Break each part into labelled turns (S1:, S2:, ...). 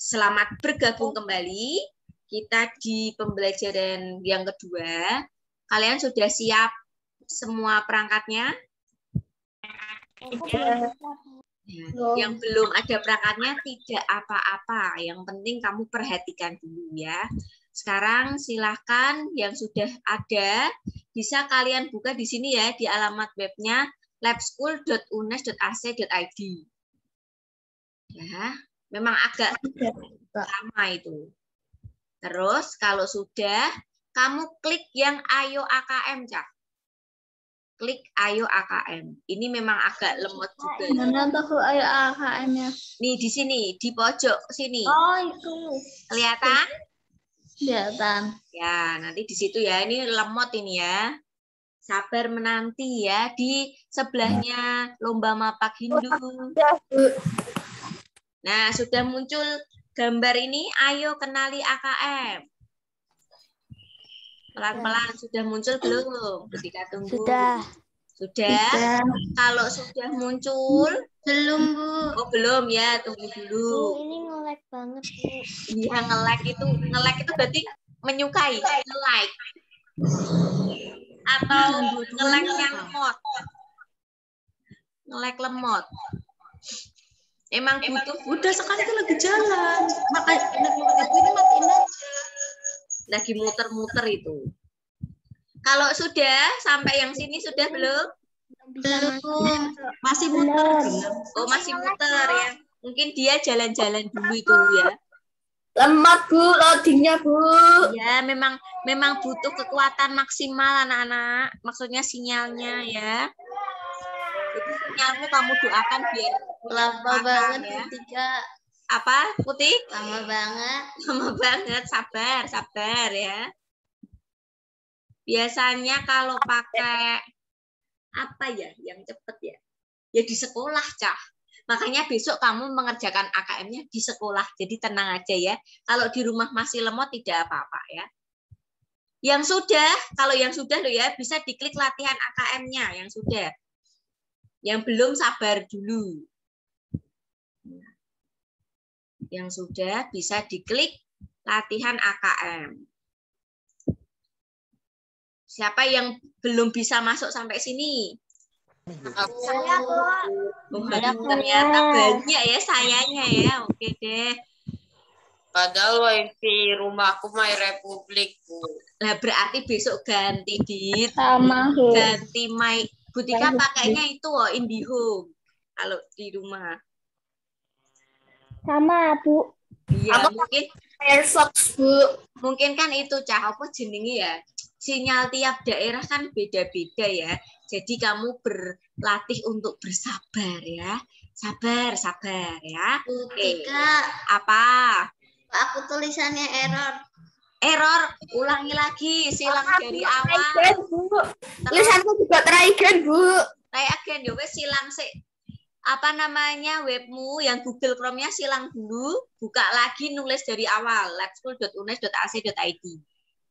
S1: Selamat bergabung kembali. Kita di pembelajaran yang kedua. Kalian sudah siap semua perangkatnya?
S2: Ya.
S1: Yang belum ada perangkatnya tidak apa-apa. Yang penting kamu perhatikan dulu ya. Sekarang silahkan yang sudah ada bisa kalian buka di sini ya di alamat webnya labschool.unes.ac.id. Ya, memang agak lama itu. Terus kalau sudah kamu klik yang Ayo AKM, Cak. Klik Ayo AKM. Ini memang agak lemot juga.
S2: Mana tuh Ayo AKM-nya?
S1: Nih di sini, di pojok sini.
S2: Oh, itu.
S1: Kelihatan?
S2: Kelihatan.
S1: Ya, nanti di situ ya. Ini lemot ini ya. Sabar menanti ya. Di sebelahnya Lomba Mapak Hindu. Nah, sudah muncul gambar ini. Ayo kenali AKM. Pelan-pelan sudah muncul belum? Ketika tunggu. Sudah. Kalau sudah muncul,
S2: Belum, Bu.
S1: oh belum ya, tunggu dulu.
S2: Ini nge-lag banget, Bu.
S1: Iya, nge-lag itu berarti menyukai, nge-like. Atau nge-like-nya lemot. Nge-like lemot. Emang butuh.
S2: Udah sekali itu lagi jalan. Makanya ini matiin aja.
S1: Lagi muter-muter itu. Kalau sudah sampai yang sini sudah belum?
S2: Belum. Masih muter.
S1: Oh masih muter ya. Mungkin dia jalan-jalan dulu itu ya.
S2: Lemot, Bu, loadingnya, Bu.
S1: Ya memang butuh kekuatan maksimal anak-anak. Maksudnya sinyalnya ya. Jadi sinyalmu kamu doakan biar
S2: Lama banget
S1: ya.
S2: ketika
S1: Apa Putih?
S2: lama banget.
S1: Lama banget, sabar ya. Biasanya kalau pakai apa ya yang cepet ya? Ya di sekolah, Cah. Makanya besok kamu mengerjakan AKM-nya di sekolah. Jadi tenang aja ya. Kalau di rumah masih lemot tidak apa-apa ya. Yang sudah, kalau yang sudah loh ya, bisa diklik latihan AKM-nya yang sudah. Yang belum sabar dulu. Yang sudah bisa diklik latihan AKM. Siapa yang belum bisa masuk sampai sini?
S2: Saya, Bu.
S1: Ternyata banyak ya sayanya ya. Oke deh.
S3: Padahal wifi rumahku My Republik, Bu.
S1: Nah, berarti besok ganti
S2: Sama, Bu.
S1: ganti My Butika pakainya itu IndiHome kalau di rumah.
S2: Sama, Bu.
S1: Iya, mungkin
S2: Airfox, Bu.
S1: mungkin kan itu Cah apa jenenge ya. Sinyal tiap daerah kan beda-beda ya. Jadi kamu berlatih untuk bersabar ya. Sabar ya. Oke. Apa?
S2: Aku tulisannya error.
S1: Error, ulangi lagi, silang dari awal.
S2: Tulisanku juga try-again, Bu.
S1: Try again, ya wes silang sih. Apa namanya webmu yang Google Chrome-nya silang dulu, buka lagi nulis dari awal, labschool.unes.ac.id.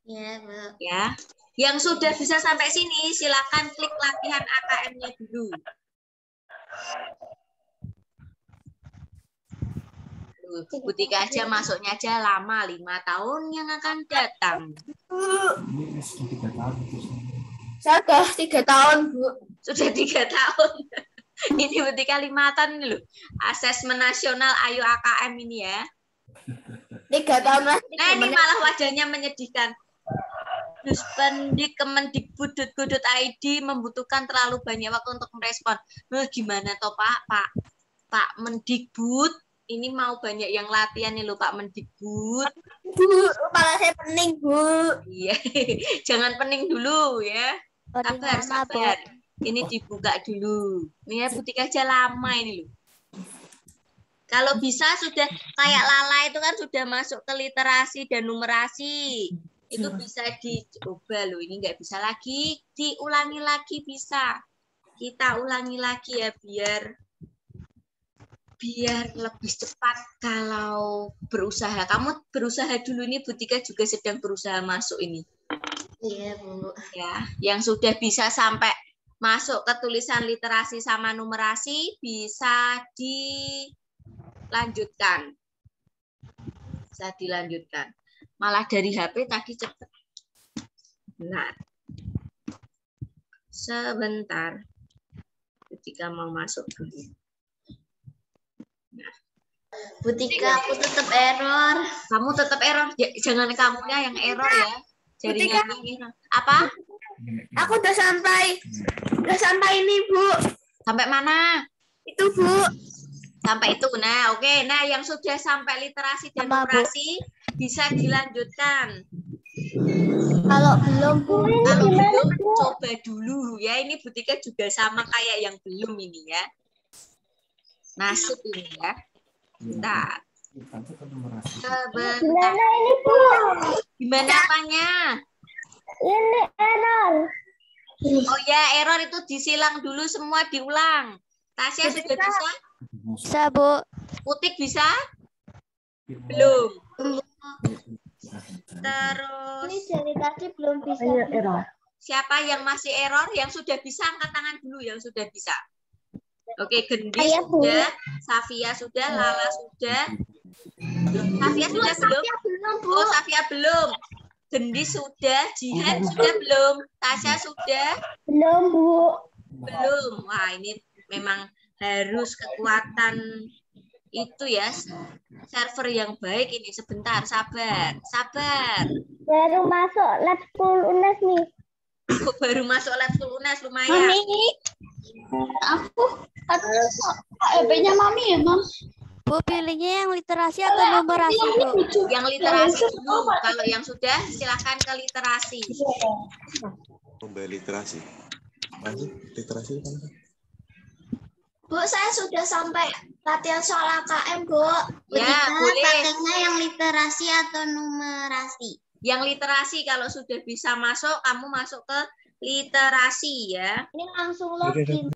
S2: Ya, Bu.
S1: Ya. Yang sudah bisa sampai sini, silakan klik latihan AKM-nya dulu. Butika aja masuknya aja lama, 5 tahun yang akan datang.
S2: Saya udah 3 tahun, Bu.
S1: Sudah 3 tahun. Ini Butika 5 tahun ini loh. Asesmen nasional Ayo AKM ini ya.
S2: 3 tahun lagi.
S1: Nah ini malah wajahnya menyedihkan. Puspendik Kemendikbud.go.id membutuhkan terlalu banyak waktu untuk merespon. Gimana toh Pak Mendikbud? Ini mau banyak yang latihan nih loh Pak Mendikbud.
S2: Bu, kepala saya pening, Bu.
S1: Iya, jangan pening dulu ya. Sabar. Ini dibuka dulu. Ini ya Butika aja lama ini loh. Kalau bisa sudah kayak Lala itu kan sudah masuk ke literasi dan numerasi. Itu bisa dicoba loh. Ini nggak bisa lagi. Diulangi lagi bisa. Kita ulangi lagi ya biar lebih cepat kalau berusaha. Kamu berusaha dulu nih, Butika juga sedang berusaha masuk ini.
S2: Iya, Bu.
S1: Ya, yang sudah bisa sampai masuk ke tulisan literasi sama numerasi bisa dilanjutkan. Bisa dilanjutkan. Malah dari HP tadi cepat. Benar. Sebentar. Ketika mau masuk dulu. Nah.
S4: Butika, aku tetap error.
S1: Kamu tetap error. Jangan kamunya yang error ya. Jaringannya error. Apa?
S4: Aku udah sampai ini, Bu.
S1: Sampai mana?
S4: Itu, Bu.
S1: Sampai itu. Nah, oke. Nah, yang sudah sampai literasi dan numerasi bisa dilanjutkan.
S4: Kalau belum, Bu.
S1: Kalau belum, coba dulu ya. Ini Butika juga sama kayak yang belum ini ya. Nasib ini ya. Bentar. Sebentar.
S4: Gimana ini, Bu?
S1: Gimana apanya?
S4: Ini error.
S1: Oh ya, error itu disilang dulu semua diulang. Tasya sudah bisa?
S4: Bisa, Bu.
S1: Putik bisa? Belum. Terus
S4: Ini dari tadi belum bisa.
S1: siapa yang masih error? Yang sudah bisa angkat tangan dulu yang sudah bisa. Oke, Gendis
S4: Saya, Bu.
S1: sudah, Safia sudah, Lala sudah. Safia sudah belum?
S4: Belum, Bu.
S1: Oh, Safia belum. Gendis sudah, Jihan sudah belum? Tasya sudah?
S4: Belum, Bu.
S1: Belum. Wah, ini memang harus kekuatan itu ya. Server yang baik ini. Sebentar, sabar. Sabar.
S4: Baru masuk lab full UNES nih.
S1: Kok baru masuk lab full UNES lumayan.
S4: Mami. Aku HP-nya Mami ya, Mam. Bu, pilihnya yang literasi atau numerasi, Bu?
S1: Yang literasi dulu. Kalau yang sudah, silakan ke literasi.
S5: Lomba literasi. Lanjut, literasi kan?
S4: Bu, saya sudah sampai latihan soal AKM, Bu.
S1: Ya, boleh.
S4: Pakainya yang literasi atau numerasi?
S1: Yang literasi kalau sudah bisa masuk, kamu masuk ke literasi ya.
S4: Ini langsung login.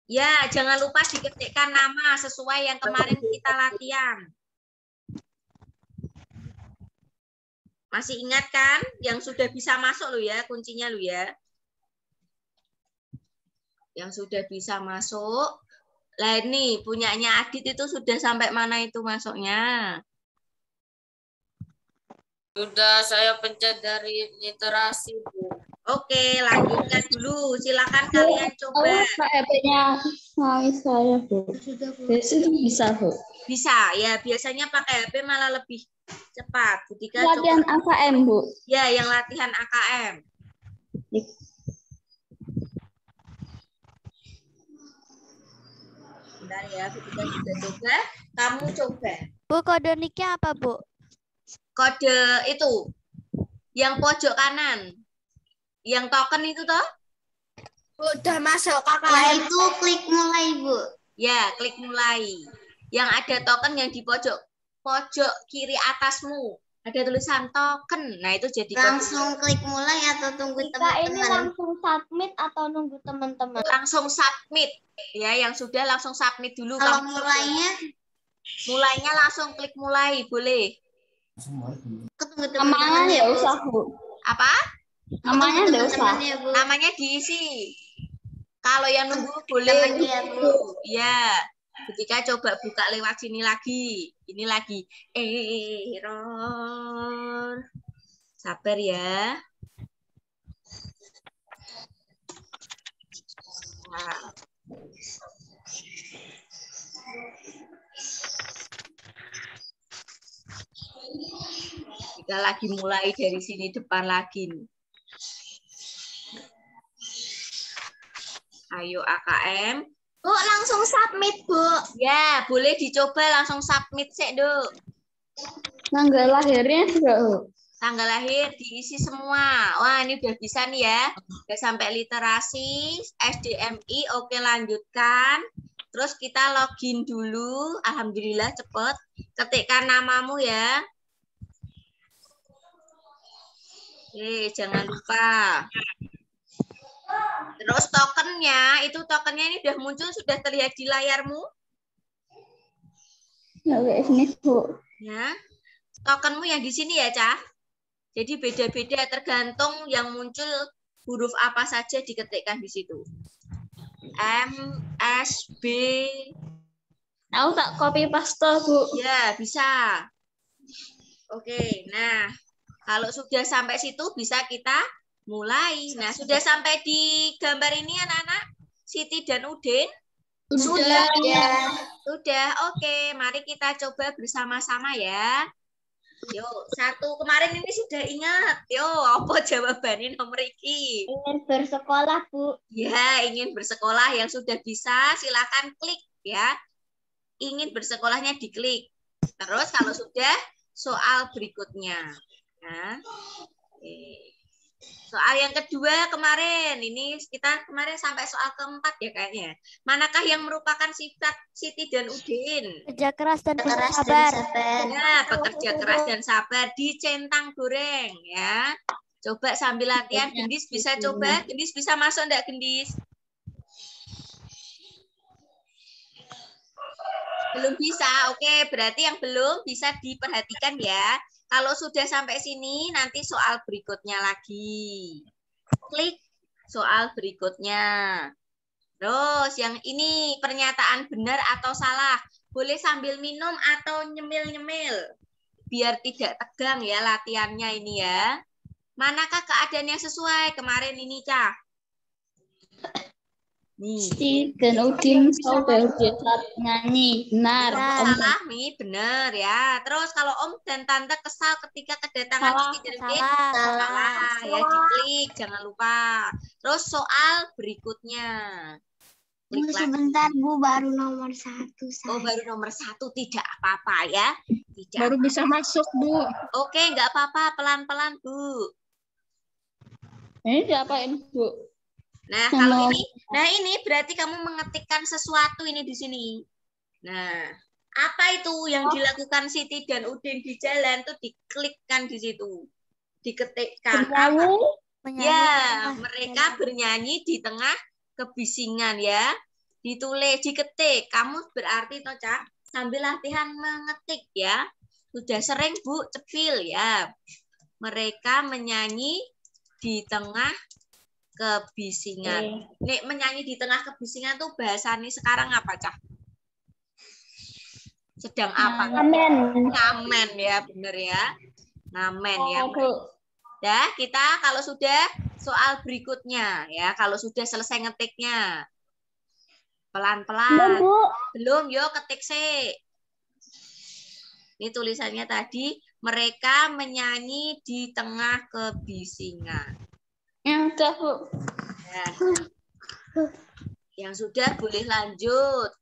S1: Ya, jangan lupa diketikkan nama sesuai yang kemarin kita latihan. Masih ingat kan? Yang sudah bisa masuk lo ya, kuncinya lo ya. Yang sudah bisa masuk. Lah ini punyanya Adit itu sudah sampai mana itu masuknya?
S3: Sudah saya pencet dari literasi, Bu.
S1: Oke, lanjutkan dulu. Silakan kalian coba.
S2: HP-nya mami saya, Bu. Biasanya bisa, Bu.
S1: Bisa, ya biasanya pakai HP malah lebih cepat. Butika
S2: Latihan
S1: coba.
S2: AKM, Bu.
S1: Ya, yang latihan AKM. Bentar ya, Butika juga coba. Kamu coba.
S4: Bu, kode nicknya apa, Bu?
S1: Kode itu, yang pojok kanan. Yang token itu toh?
S4: Udah masuk KKM. Itu klik mulai, Bu.
S1: Ya, klik mulai. Yang ada token yang di pojok kiri atasmu. Ada tulisan token. Nah, itu jadi
S4: Langsung klik mulai atau tunggu teman-teman? Ini langsung submit atau nunggu teman-teman?
S1: Langsung submit. Ya, yang sudah langsung submit dulu.
S4: Kalau
S1: Kamu
S4: mulainya
S1: langsung klik mulai, boleh.
S4: ketemu teman-teman ya, Bu.
S2: Bu.
S1: Apa?
S2: Namanya enggak usah.
S4: Ya, Bu.
S1: Namanya diisi. Kalau yang nunggu boleh dulu. Ya. Ketika coba buka lewat sini lagi. Ini lagi error. Sabar ya. Nah. Kita lagi mulai dari sini depan lagi. Ayo AKM.
S4: Bu, langsung submit, Bu.
S1: Ya, boleh dicoba langsung submit sih, Duk.
S2: Tanggal lahirnya juga, Bu.
S1: Tanggal lahir diisi semua. Wah, ini udah bisa nih ya. Udah sampai literasi, SDMI, oke lanjutkan. Terus kita login dulu. Alhamdulillah cepet. Ketikkan namamu ya. Oke, jangan lupa. Terus tokennya ini udah muncul, sudah terlihat di layarmu?
S2: Oke, sini, Bu.
S1: Ya. Tokenmu yang di sini ya, Cah. Jadi beda-beda tergantung yang muncul huruf apa saja diketikkan di situ. M, S, B.
S2: Aku tak copy paste, Bu.
S1: Ya, bisa. Oke, nah kalau sudah sampai situ bisa kita mulai. Nah, sudah sampai di gambar ini anak-anak? Siti dan Udin?
S2: Sudah.
S1: Ya. Sudah, oke. Mari kita coba bersama-sama ya. Yuk, satu. Kemarin ini sudah ingat. Yuk, apa jawabannya nomor iki?
S4: Ingin bersekolah, Bu.
S1: Ya, ingin bersekolah. Yang sudah bisa, silakan klik ya. Ingin bersekolahnya diklik. Terus kalau sudah, soal berikutnya. Nah, soal yang kedua kemarin, ini kita kemarin sampai soal keempat ya kayaknya. Manakah yang merupakan sifat Siti dan Udin?
S4: Kerja keras dan sabar.
S1: Ya, bekerja keras dan sabar di centang goreng ya. Coba sambil latihan, Gendis bisa coba. Gendis bisa masuk enggak, Gendis? Belum bisa, oke. Berarti yang belum bisa diperhatikan ya. Kalau sudah sampai sini, nanti soal berikutnya lagi. Klik soal berikutnya. Terus yang ini pernyataan benar atau salah. Boleh sambil minum atau nyemil-nyemil. Biar tidak tegang ya latihannya ini ya. Manakah keadaan yang sesuai? Kemarin ini, Cah. Nih.
S2: Siti dan Udin saudara saat nyanyi. Benar.
S1: Salah, Mi, benar ya. Terus kalau Om dan Tante kesal ketika kedatangan Siti dan Udin, salah. Ya, diklik, jangan lupa. Terus soal berikutnya. Klik lagi.
S4: Sebentar, Bu, baru nomor 1.
S1: Oh, baru nomor 1, tidak apa-apa ya. Tidak
S2: Baru bisa masuk, Bu.
S1: Oke, nggak apa-apa, pelan-pelan, Bu.
S2: Ini diapain, Bu?
S1: Nah, kalau ini berarti kamu mengetikkan sesuatu ini di sini. Nah, apa itu yang dilakukan Siti dan Udin di jalan tuh diklikkan di situ. Diketikkan. Ya, mereka bernyanyi di tengah kebisingan ya. Ditulis, diketik. Kamu berarti toh, Cak, sambil latihan mengetik ya. Sudah sering, Bu, cepil ya. Mereka menyanyi di tengah kebisingan. Nih, menyanyi di tengah kebisingan tuh bahasanya sekarang apa, Cah? Sedang apa?
S4: Ngamen.
S1: Ngamen ya, bener ya. Ngamen ya. Ya, kita kalau sudah soal berikutnya ya, kalau sudah selesai ngetiknya. Pelan-pelan. Belum, yuk ketik sih. Ini tulisannya tadi, mereka menyanyi di tengah kebisingan.
S2: Yang udah, Bu.
S1: Ya. Yang sudah boleh lanjut.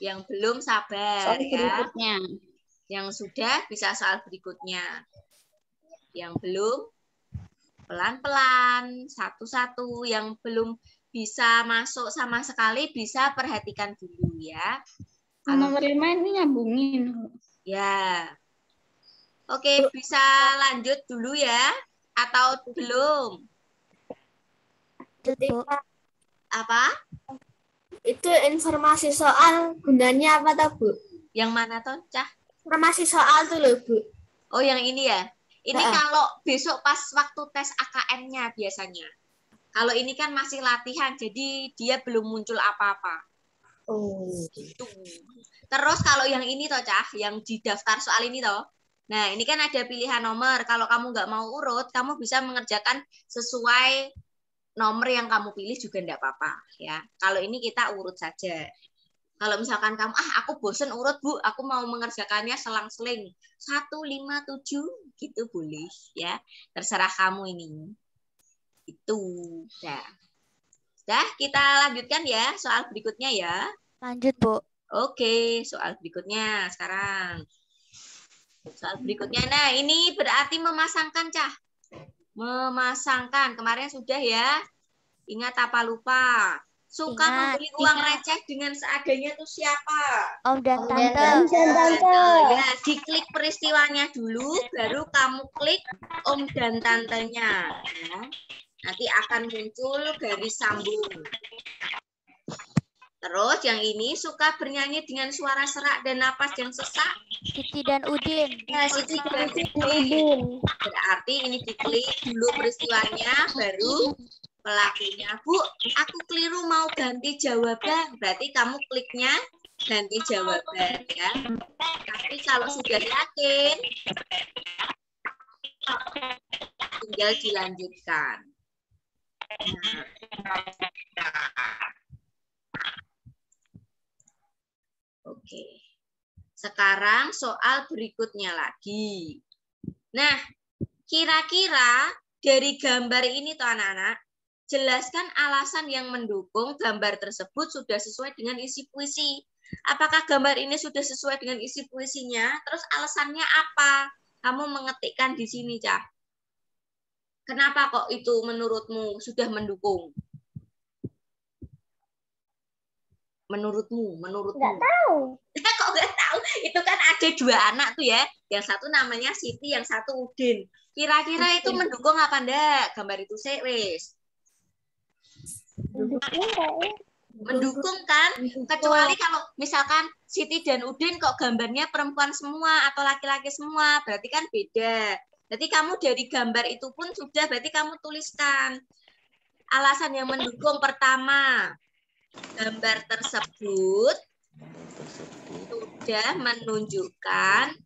S1: Yang belum sabar
S2: soal
S1: ya.
S2: Berikutnya.
S1: Yang sudah bisa soal berikutnya. Yang belum pelan-pelan, satu-satu. Yang belum bisa masuk sama sekali bisa perhatikan dulu ya.
S2: Nomor 5 ini nyambungin.
S1: Ya. Oke, bisa lanjut dulu ya atau belum? Apa?
S6: Itu informasi soal gunanya apa toh, Bu?
S1: Yang mana toh, Cah?
S6: Informasi soal tuh loh, Bu.
S1: Oh, yang ini ya. Ini kalau besok pas waktu tes AKM-nya biasanya. Kalau ini kan masih latihan, jadi dia belum muncul apa-apa.
S6: Oh,
S1: gitu. Terus kalau yang ini toh, Cah, yang di daftar soal ini toh. Nah, ini kan ada pilihan nomor. Kalau kamu nggak mau urut, kamu bisa mengerjakan sesuai nomor yang kamu pilih juga enggak apa-apa ya. Kalau ini kita urut saja. Kalau misalkan kamu, aku bosen urut, Bu, aku mau mengerjakannya selang-seling 1, 5, 7 gitu boleh ya. Terserah kamu ini. Itu. Dah, kita lanjutkan ya soal berikutnya ya.
S4: Lanjut, Bu.
S1: Oke, soal berikutnya sekarang. Soal berikutnya. Nah, ini berarti memasangkan, Cah. Memasangkan. Kemarin sudah ya. Ingat apa lupa? Suka memberi uang receh dengan seadanya itu siapa?
S4: Om dan Tante.
S1: Ya, diklik peristiwanya dulu, baru kamu klik Om dan Tantenya. Ya. Nanti akan muncul garis sambung. Terus yang ini suka bernyanyi dengan suara serak dan napas yang sesak.
S4: Siti dan Udin.
S1: Ya, Siti dan Udin. Berarti ini diklik dulu peristiwanya, baru pelakunya. Bu, aku keliru mau ganti jawaban. Berarti kamu kliknya ganti jawaban ya. Tapi kalau sudah yakin, tinggal dilanjutkan. Oke. Sekarang soal berikutnya lagi. Nah, kira-kira dari gambar ini tuh anak-anak, jelaskan alasan yang mendukung gambar tersebut sudah sesuai dengan isi puisi. Apakah gambar ini sudah sesuai dengan isi puisinya? Terus alasannya apa? Kamu mengetikkan di sini, Cah. Kenapa kok itu menurutmu sudah mendukung? Menurutmu?
S6: Nggak tahu.
S1: Kok nggak tahu? Itu kan ada dua anak tuh ya. Yang satu namanya Siti, yang satu Udin. Kira-kira itu mendukung apa enggak? Gambar itu wis. Mendukung kan? Kecuali kalau misalkan Siti dan Udin kok gambarnya perempuan semua atau laki-laki semua, berarti kan beda. Berarti kamu dari gambar itu pun sudah berarti kamu tuliskan. Alasan yang mendukung pertama, gambar tersebut sudah menunjukkan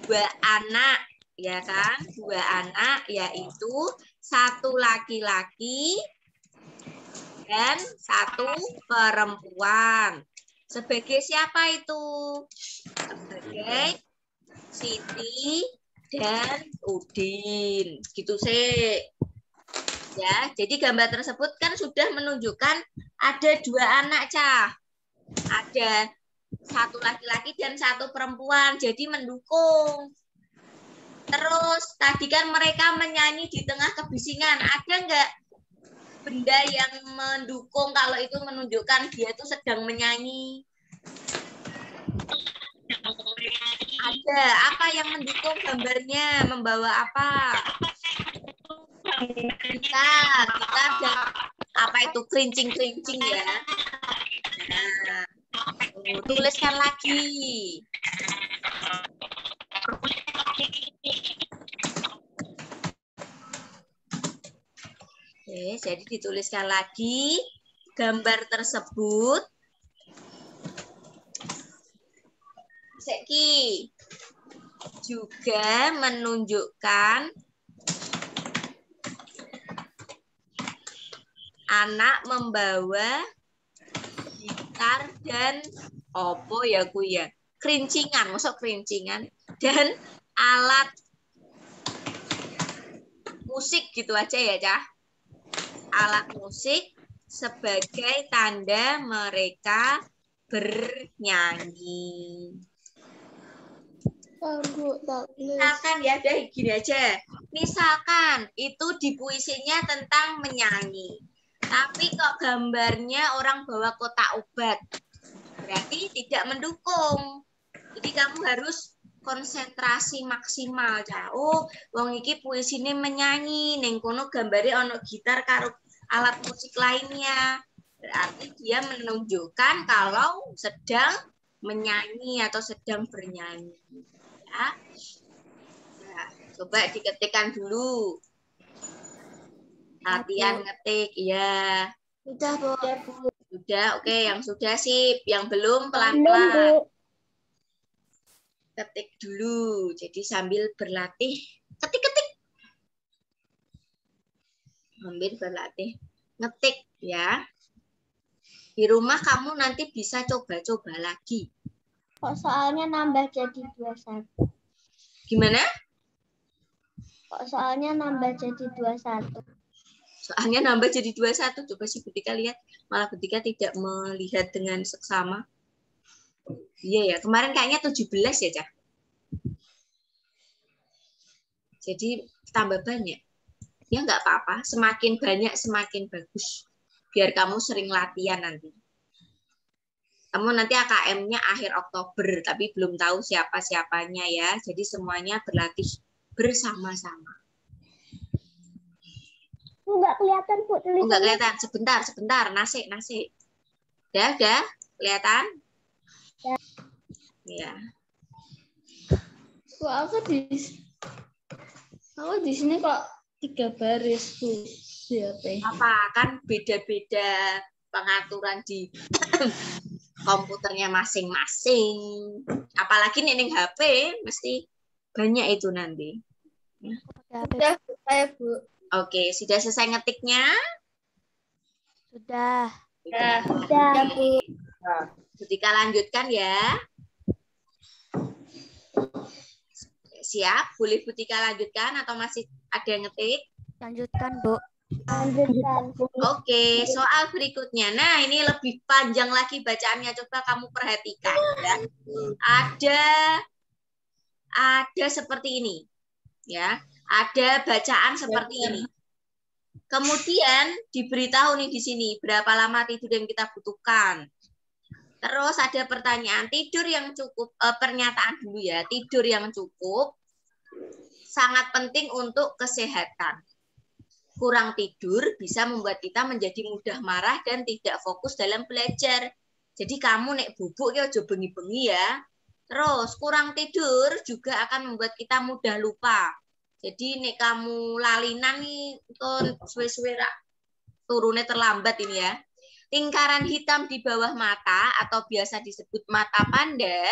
S1: dua anak, ya kan? Dua anak, yaitu satu laki-laki dan satu perempuan. Sebagai siapa itu? Sebagai Siti dan Udin. Gitu sih. Ya, jadi gambar tersebut kan sudah menunjukkan ada dua anak, Cah. Ada satu laki-laki dan satu perempuan, jadi mendukung. Terus tadi kan mereka menyanyi di tengah kebisingan, ada nggak benda yang mendukung kalau itu menunjukkan dia itu sedang menyanyi? Ada. Apa yang mendukung gambarnya? Membawa apa? Gitar dan apa itu kerincing-kerincing ya. Nah, tuliskan lagi. Oke, jadi dituliskan lagi gambar tersebut. Seki juga menunjukkan anak membawa gitar dan opo ya ku ya, kerincingan, masuk kerincingan dan alat musik gitu aja ya, Cah. Alat musik sebagai tanda mereka bernyanyi. Misalkan ya, udah gini aja. Misalkan itu di puisinya tentang menyanyi. Tapi kok gambarnya orang bawa kotak obat. Berarti tidak mendukung. Jadi kamu harus konsentrasi maksimal. Oh, wong iki puisine menyanyi, ning kono gambare ono gitar karo alat musik lainnya. Berarti dia menunjukkan kalau sedang menyanyi atau sedang bernyanyi. Ya. Nah, coba diketikkan dulu. Latihan ngetik, ya.
S6: Sudah, Bu.
S1: Sudah, oke. Yang sudah sip. Yang belum pelan-pelan. Ketik dulu. Jadi sambil berlatih. Ketik-ketik. Sambil berlatih. Ngetik, ya. Di rumah kamu nanti bisa coba-coba lagi.
S6: Kok soalnya nambah jadi 21?
S1: Gimana?
S6: Kok soalnya nambah jadi 21?
S1: Soalnya nambah jadi 21. Coba sih Butika lihat. Malah Butika tidak melihat dengan seksama. Iya ya, kemarin kayaknya 17 ya, Cah. Jadi tambah banyak. Ya nggak apa-apa. Semakin banyak, semakin bagus. Biar kamu sering latihan nanti. Kamu nanti AKM-nya akhir Oktober, tapi belum tahu siapa-siapanya ya. Jadi semuanya berlatih bersama-sama.
S6: Enggak kelihatan, Bu.
S1: Enggak kelihatan. Sebentar. Nasi. Udah? Kelihatan? Ya.
S2: Bu, aku di sini kok 3 baris, Bu.
S1: Apa? Kan beda-beda pengaturan di komputernya masing-masing. Apalagi nih HP, mesti banyak itu nanti.
S6: Udah. Saya, Bu.
S1: Oke, sudah selesai ngetiknya?
S4: Sudah.
S6: Sudah, Bu.
S1: Ketika lanjutkan ya. Siap? Boleh Butika lanjutkan atau masih ada yang ngetik?
S4: Lanjutkan, Bu.
S6: Lanjutkan, Bu.
S1: Oke, soal berikutnya. Nah, ini lebih panjang lagi bacaannya. Coba kamu perhatikan ya. Ada seperti ini. Ya. Ada bacaan seperti ini. Kemudian diberitahu nih di sini berapa lama tidur yang kita butuhkan. Terus ada pertanyaan tidur yang cukup, pernyataan dulu ya. Tidur yang cukup sangat penting untuk kesehatan. Kurang tidur bisa membuat kita menjadi mudah marah dan tidak fokus dalam belajar. Jadi kamu nek bubuk ya aja bengi-bengi ya. Terus kurang tidur juga akan membuat kita mudah lupa. Jadi nek kamu lalinan nih suwe-suwe turunnya terlambat ini ya. Lingkaran hitam di bawah mata atau biasa disebut mata panda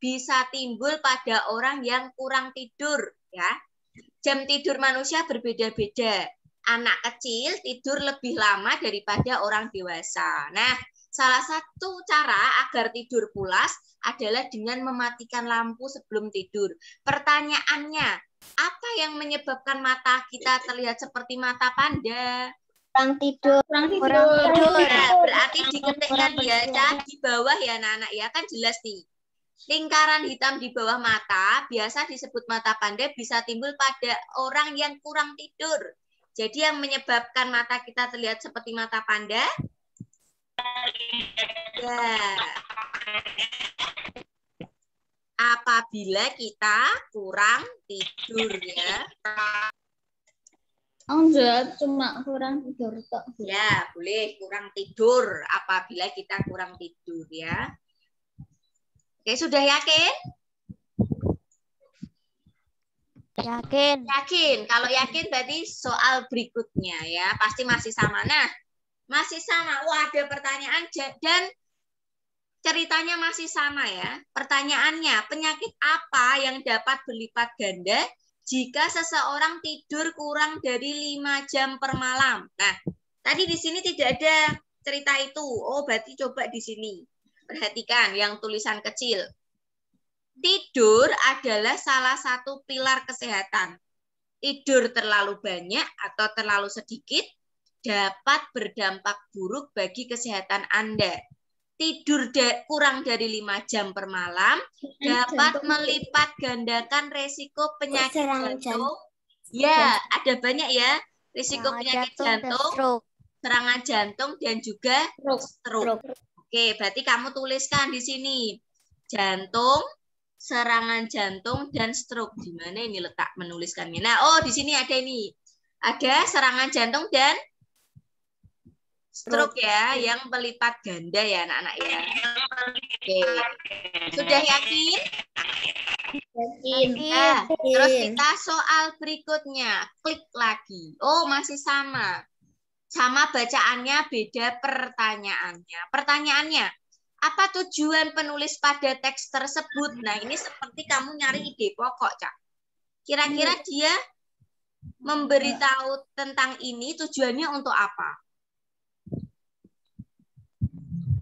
S1: bisa timbul pada orang yang kurang tidur ya. Jam tidur manusia berbeda-beda. Anak kecil tidur lebih lama daripada orang dewasa. Nah, salah satu cara agar tidur pulas adalah dengan mematikan lampu sebelum tidur. Pertanyaannya, apa yang menyebabkan mata kita terlihat seperti mata panda?
S6: Kurang tidur.
S1: Nah, berarti diketikkan ya, di bawah ya anak-anak ya, kan jelas nih. Lingkaran hitam di bawah mata, biasa disebut mata panda, bisa timbul pada orang yang kurang tidur. Jadi yang menyebabkan mata kita terlihat seperti mata panda? Ya. Apabila kita kurang tidur ya.
S2: Enggak, cuma kurang tidur tok.
S1: Ya, boleh kurang tidur apabila kita kurang tidur ya. Oke, sudah yakin?
S4: Yakin.
S1: Yakin. Kalau yakin berarti soal berikutnya ya. Pasti masih sama. Nah, masih sama. Wah, ada pertanyaan dan ceritanya masih sama ya. Pertanyaannya, penyakit apa yang dapat berlipat ganda jika seseorang tidur kurang dari 5 jam per malam? Nah, tadi di sini tidak ada cerita itu. Oh, berarti coba di sini. Perhatikan yang tulisan kecil. Tidur adalah salah satu pilar kesehatan. Tidur terlalu banyak atau terlalu sedikit dapat berdampak buruk bagi kesehatan Anda. Tidur kurang dari 5 jam per malam dapat melipat gandakan resiko penyakit jantung. Ya, ada banyak ya. Risiko penyakit jantung, serangan jantung, dan juga stroke. Oke, berarti kamu tuliskan di sini. Jantung, serangan jantung, dan stroke. Di mana ini letak menuliskannya? Nah, oh di sini ada ini. Ada serangan jantung dan stroke ya, yang melipat ganda ya anak-anak ya. Oke, sudah yakin?
S6: Yakin.
S1: Ya, terus kita soal berikutnya. Klik lagi. Oh, masih sama. Sama bacaannya, beda pertanyaannya. Pertanyaannya, apa tujuan penulis pada teks tersebut? Nah, ini seperti kamu nyari ide pokok, Cak. Kira-kira dia memberitahu tentang ini tujuannya untuk apa?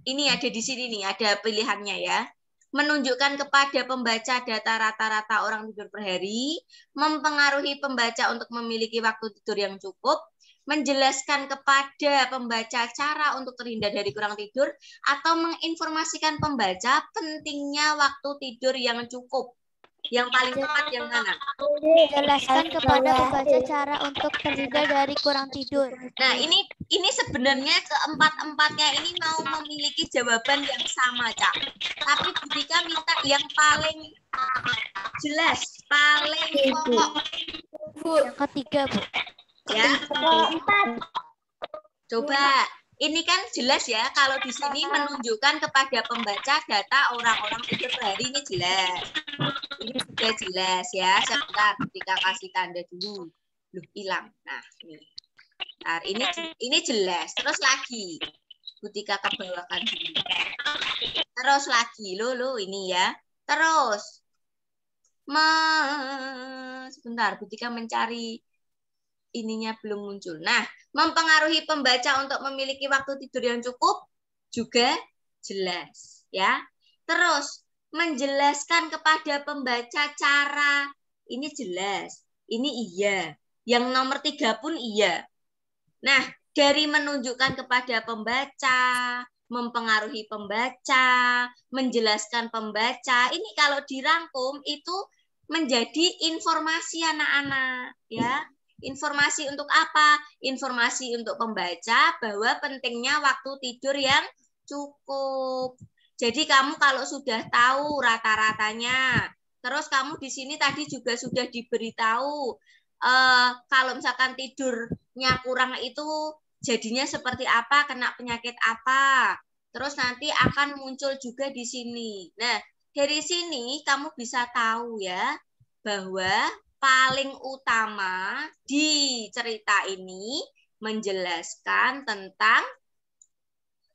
S1: Ini ada di sini nih, ada pilihannya ya. Menunjukkan kepada pembaca data rata-rata orang tidur per hari, mempengaruhi pembaca untuk memiliki waktu tidur yang cukup, menjelaskan kepada pembaca cara untuk terhindar dari kurang tidur, atau menginformasikan pembaca pentingnya waktu tidur yang cukup. Yang paling tepat yang mana?
S4: Jelaskan kepada pembaca cara untuk terhindar dari kurang tidur.
S1: Nah, ini sebenarnya keempat-empatnya ini mau memiliki jawaban yang sama, Cak. Tapi Butika minta yang paling jelas, paling pokok.
S4: Yang ketiga, Bu.
S1: Ya. Coba, ini kan jelas ya, kalau di sini menunjukkan kepada pembaca data orang-orang tidur per hari, ini jelas. Ini sudah jelas ya. Sebentar, Butika kasih tanda dulu. Loh, hilang. Nah, ini. Nah, ini jelas. Terus lagi. Butika kebawakan dulu. Terus lagi. Lo ini ya. Terus. Sebentar, Butika mencari ininya belum muncul. Nah, mempengaruhi pembaca untuk memiliki waktu tidur yang cukup juga jelas, ya. Terus menjelaskan kepada pembaca cara ini jelas, ini iya. Yang nomor 3 pun iya. Nah, dari menunjukkan kepada pembaca, mempengaruhi pembaca, menjelaskan pembaca, ini kalau dirangkum itu menjadi informasi anak-anak, ya. Informasi untuk apa? Informasi untuk pembaca bahwa pentingnya waktu tidur yang cukup. Jadi kamu kalau sudah tahu rata-ratanya, terus kamu di sini tadi juga sudah diberitahu kalau misalkan tidurnya kurang itu jadinya seperti apa, kena penyakit apa. Terus nanti akan muncul juga di sini. Nah, dari sini kamu bisa tahu ya bahwa paling utama di cerita ini menjelaskan tentang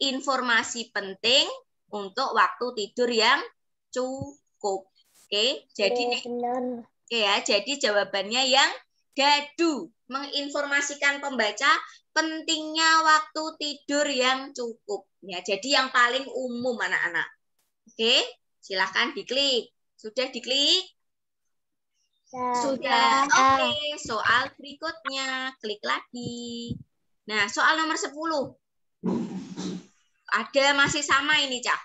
S1: informasi penting untuk waktu tidur yang cukup. Oke, jadi oke ya, jadi jawabannya yang dadu, menginformasikan pembaca pentingnya waktu tidur yang cukup. Ya, jadi yang paling umum anak-anak. Oke, silahkan diklik. Sudah diklik? Sudah. Oke, soal berikutnya. Klik lagi. Nah, soal nomor 10. Ada masih sama ini, Cak.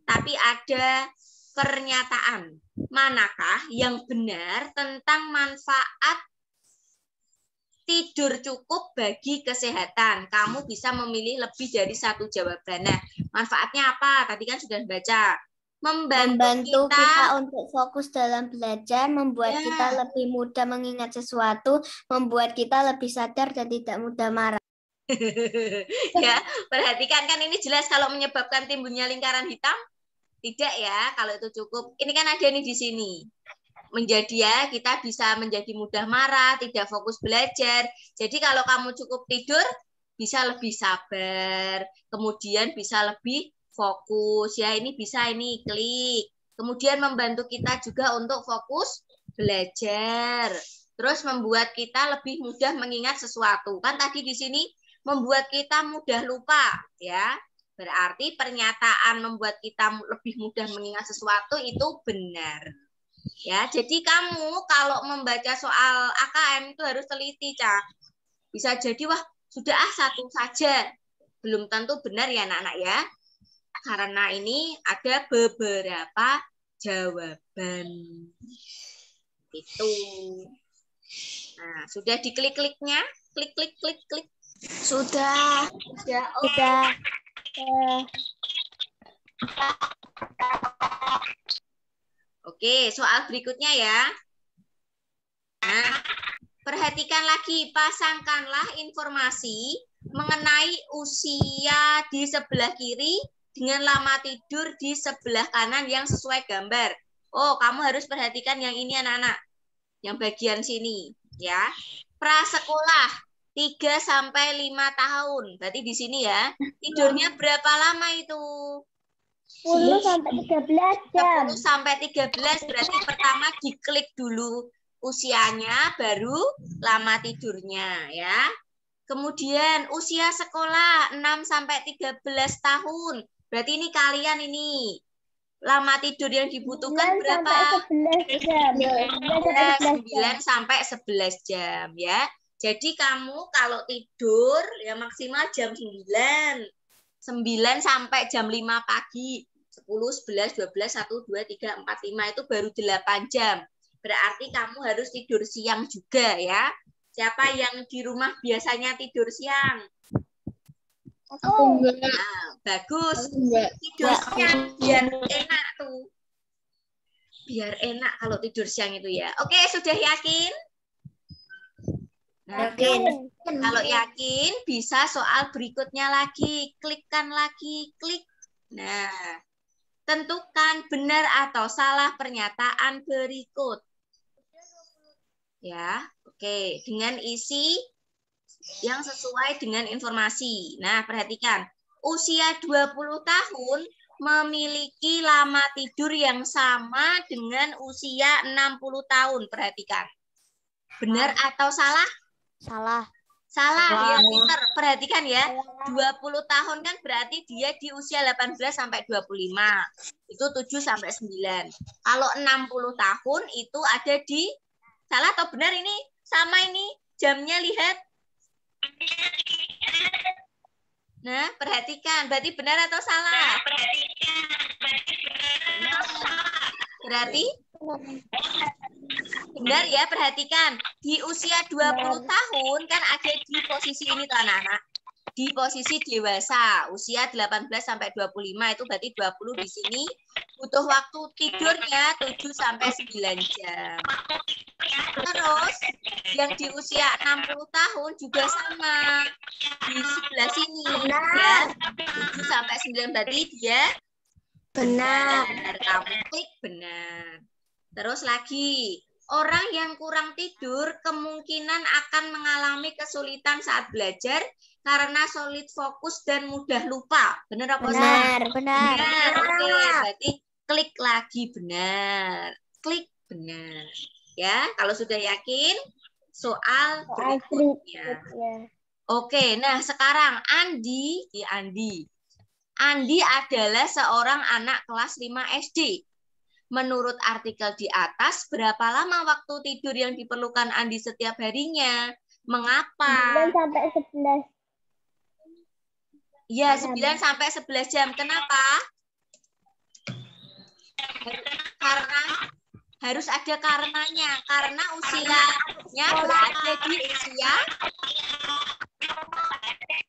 S1: Tapi ada pernyataan. Manakah yang benar tentang manfaat tidur cukup bagi kesehatan? Kamu bisa memilih lebih dari satu jawaban. Nah, manfaatnya apa? Tadi kan sudah baca. Membantu kita
S4: untuk fokus dalam belajar, membuat kita lebih mudah mengingat sesuatu, membuat kita lebih sadar dan tidak mudah marah.
S1: Ya, perhatikan kan ini jelas kalau menyebabkan timbulnya lingkaran hitam? Tidak ya, kalau itu cukup. Ini kan ada nih di sini. Menjadi ya, kita bisa menjadi mudah marah, tidak fokus belajar. Jadi kalau kamu cukup tidur, bisa lebih sabar, kemudian bisa lebih fokus ya, ini bisa ini klik. Kemudian membantu kita juga untuk fokus belajar. Terus membuat kita lebih mudah mengingat sesuatu. Kan tadi di sini membuat kita mudah lupa ya. Berarti pernyataan membuat kita lebih mudah mengingat sesuatu itu benar. Ya, jadi kamu kalau membaca soal AKM itu harus teliti, Cak. Bisa jadi wah, sudah satu saja. Belum tentu benar ya anak-anak ya. Karena ini ada beberapa jawaban. Itu. Nah, sudah diklik-kliknya? Klik.
S6: Sudah.
S4: Sudah.
S1: Oke, soal berikutnya ya. Nah, perhatikan lagi, pasangkanlah informasi mengenai usia di sebelah kiri dengan lama tidur di sebelah kanan yang sesuai gambar. Oh, kamu harus perhatikan yang ini anak-anak. Yang bagian sini, ya. Prasekolah 3 sampai 5 tahun. Berarti di sini ya. Tidurnya berapa lama itu?
S4: 10 sampai 13 jam.
S1: 10 sampai 13 berarti pertama diklik dulu usianya, baru lama tidurnya ya. Kemudian usia sekolah 6 sampai 13 tahun. Berarti ini kalian ini lama tidur yang dibutuhkan berapa?
S4: 11 jam.
S1: 9 sampai 11 jam ya. Jadi kamu kalau tidur ya maksimal jam 9 sampai jam 5 pagi. 10, 11, 12, 1, 2, 3, 4, 5 itu baru 8 jam. Berarti kamu harus tidur siang juga ya. Siapa yang di rumah biasanya tidur siang?
S2: Aku enggak.
S1: Nah, bagus.
S2: Enggak.
S1: Tidur siang biar enak tuh. Biar enak kalau tidur siang itu ya. Oke, sudah yakin? Nah, kalau yakin bisa soal berikutnya lagi. Klikkan lagi, klik. Nah, tentukan benar atau salah pernyataan berikut. Ya, oke. Dengan isi yang sesuai dengan informasi. Nah, perhatikan. Usia 20 tahun memiliki lama tidur yang sama dengan usia 60 tahun. Perhatikan. Benar atau salah?
S4: Salah.
S1: Salah, ya pinter. Perhatikan ya. 20 tahun kan berarti dia di usia 18 sampai 25. Itu 7 sampai 9. Kalau 60 tahun itu ada di salah atau benar ini? Sama ini. Jamnya lihat. Nah, perhatikan. Berarti benar atau salah? Berarti benar ya, perhatikan. Di usia 20 tahun kan ada di posisi ini tuh anak-anak. Di posisi dewasa, usia 18 sampai 25 itu berarti 20 di sini. Butuh waktu tidurnya 7 sampai 9 jam. Terus yang di usia 60 tahun juga sama. Di sebelah sini ya. 7 sampai 9 berarti dia benar. Kamu klik benar. Terus lagi, orang yang kurang tidur kemungkinan akan mengalami kesulitan saat belajar karena sulit fokus dan mudah lupa. Benar apa salah?
S4: Benar.
S1: Oke, berarti klik lagi benar. Klik benar. Ya, kalau sudah yakin, soal berikutnya. Oke, nah sekarang Andi adalah seorang anak kelas 5 SD. Menurut artikel di atas, berapa lama waktu tidur yang diperlukan Andi setiap harinya? Mengapa?
S7: 9 sampai 11.
S1: Ya, 9 sampai 11 jam. Kenapa? Karena harus ada karenanya. Karena usianya berada di usia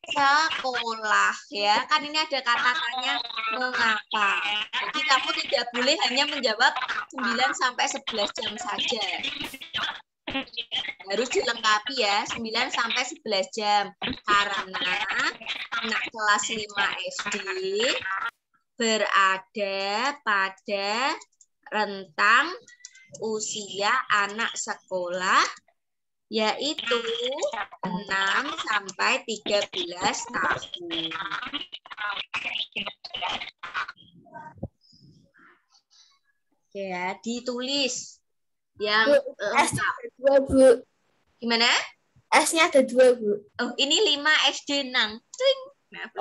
S1: sekolah, ya. Kan ini ada kata-katanya mengapa. Jadi kamu tidak boleh hanya menjawab 9 sampai 11 jam saja. Harus dilengkapi ya, 9 sampai 11 jam. Karena anak kelas 5 SD berada pada rentang usia anak sekolah yaitu 6 sampai 13 tahun. Ya, ditulis yang lengkap.
S6: 2, Bu.
S1: Gimana?
S6: S-nya ada 2, Bu.
S1: Oh, ini 5 SD nang. Nah,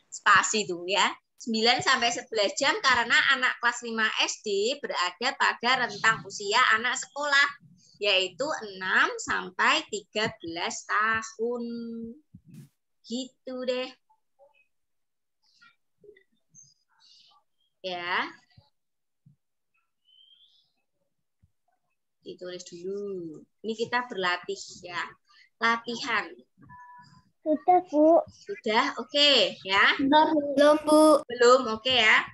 S1: spasi tuh ya. 9 sampai 11 jam karena anak kelas 5 SD berada pada rentang usia anak sekolah yaitu 6 sampai 13 tahun. Gitu deh. Ya. Ditulis dulu. Ini kita berlatih ya. Latihan.
S7: Sudah, Bu.
S1: Sudah? Oke, ya.
S6: Belum, Bu.
S1: Belum, oke ya.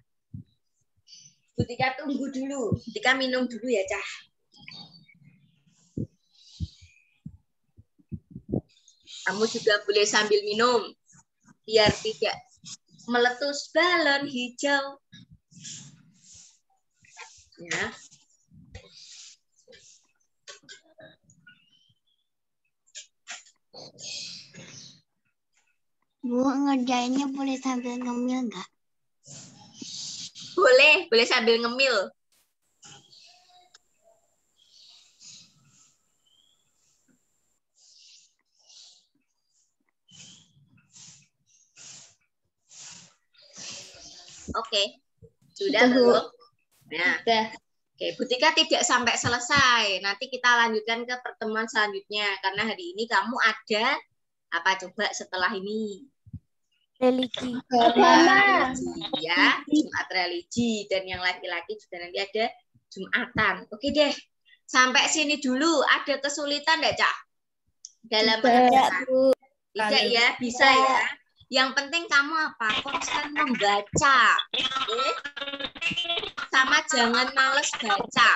S1: Bu Tika tunggu dulu. Bu Tika minum dulu ya, Cah. Kamu juga boleh sambil minum. Biar tidak meletus balon hijau. Ya.
S7: Bu, ngerjainnya boleh sambil ngemil nggak?
S1: Boleh sambil ngemil. Oke. Sudah, Bu. Nah. Oke, Bu Tika tidak sampai selesai. Nanti kita lanjutkan ke pertemuan selanjutnya karena hari ini kamu ada apa coba setelah ini?
S4: Religi.
S1: Ya, Jumat religi dan yang laki-laki juga nanti ada Jumatan. Oke deh. Sampai sini dulu. Ada kesulitan enggak, Cak? Dalam mengerjakan? Tidak ya, bisa ya. Yang penting kamu apa? Konsisten membaca. Oke? Sama jangan males baca.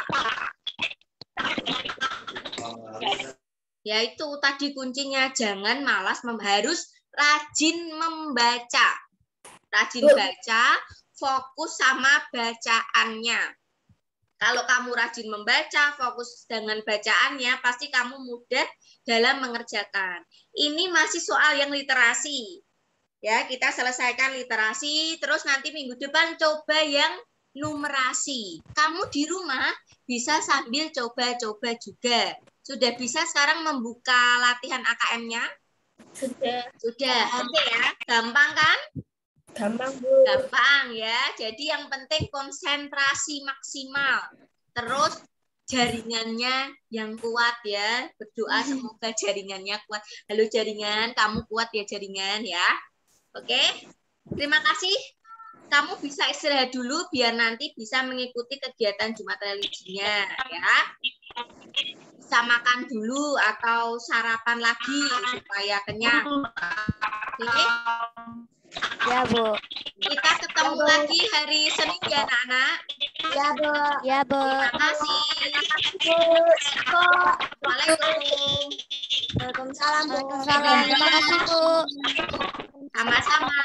S1: Ya itu tadi kuncinya, jangan malas, harus rajin membaca. Rajin baca, fokus sama bacaannya. Kalau kamu rajin membaca, fokus dengan bacaannya, pasti kamu mudah dalam mengerjakan. Ini masih soal yang literasi. Ya, kita selesaikan literasi, terus nanti minggu depan coba yang numerasi. Kamu di rumah bisa sambil coba-coba juga. Sudah bisa sekarang membuka latihan AKM-nya?
S6: Sudah.
S1: Sudah. Oke ya. Gampang kan?
S6: Gampang, Bu.
S1: Gampang ya. Jadi yang penting konsentrasi maksimal. Terus jaringannya yang kuat ya. Berdoa semoga jaringannya kuat. Halo jaringan, kamu kuat ya jaringan ya. Oke. Terima kasih. Kamu bisa istirahat dulu biar nanti bisa mengikuti kegiatan Jumat religinya ya. Bisa makan dulu atau sarapan lagi supaya kenyang. Oke.
S4: Ya, Bu.
S1: Kita ketemu lagi hari Senin ya, anak-anak.
S7: Ya, Bu.
S4: Ya, Bu.
S1: Terima kasih. Waalaikumsalam.
S7: Waalaikumsalam, Bu.
S4: Waalaikumsalam. Terima kasih, Bu.
S1: Sama-sama.